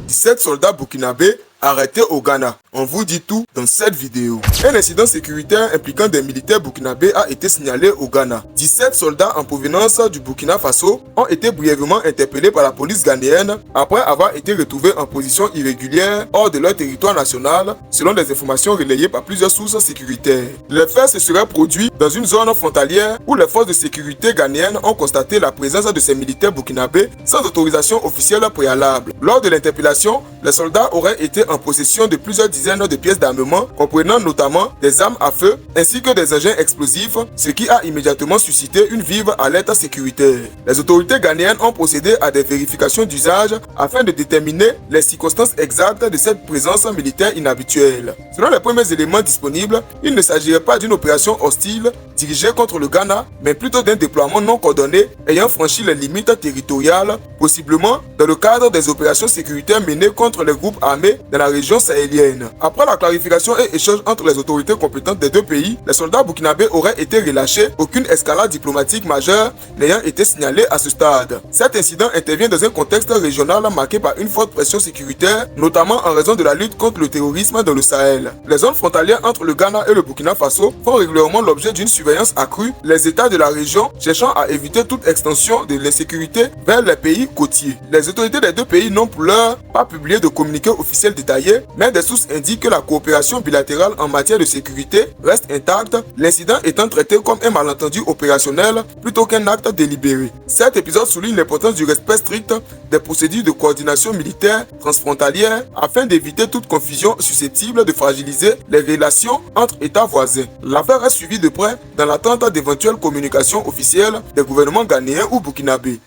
17 soldats burkinabés arrêtés au Ghana. On vous dit tout dans cette vidéo. Un incident sécuritaire impliquant des militaires burkinabés a été signalé au Ghana. 17 soldats en provenance du Burkina Faso ont été brièvement interpellés par la police ghanéenne après avoir été retrouvés en position irrégulière hors de leur territoire national, selon des informations relayées par plusieurs sources sécuritaires. Les faits se seraient produits dans une zone frontalière où les forces de sécurité ghanéennes ont constaté la présence de ces militaires burkinabés sans autorisation officielle préalable. Lors de l'interpellation, les soldats auraient été en possession de plusieurs dizaines de pièces d'armement, comprenant notamment des armes à feu ainsi que des engins explosifs, ce qui a immédiatement suscité une vive alerte sécuritaire. Les autorités ghanéennes ont procédé à des vérifications d'usage afin de déterminer les circonstances exactes de cette présence militaire inhabituelle. Selon les premiers éléments disponibles, il ne s'agirait pas d'une opération hostile dirigée contre le Ghana, mais plutôt d'un déploiement non coordonné ayant franchi les limites territoriales, possiblement dans le cadre des opérations sécuritaires menées contre les groupes armés dans la région sahélienne. Après la clarification et échange entre les autorités compétentes des deux pays, les soldats burkinabés auraient été relâchés, aucune escalade diplomatique majeure n'ayant été signalée à ce stade. Cet incident intervient dans un contexte régional marqué par une forte pression sécuritaire, notamment en raison de la lutte contre le terrorisme dans le Sahel. Les zones frontalières entre le Ghana et le Burkina Faso font régulièrement l'objet d'une surveillance accrue, les États de la région cherchant à éviter toute extension de l'insécurité vers les pays côtiers. Les autorités des deux pays n'ont pour l'heure pas publié de communiqué officiel détaillé, mais des sources indiquent que la coopération bilatérale en matière de sécurité reste intacte, l'incident étant traité comme un malentendu opérationnel plutôt qu'un acte délibéré. Cet épisode souligne l'importance du respect strict des procédures de coordination militaire transfrontalière afin d'éviter toute confusion susceptible de fragiliser les relations entre États voisins. L'affaire est suivie de près dans l'attente d'éventuelles communications officielles des gouvernements ghanéens ou burkinabés.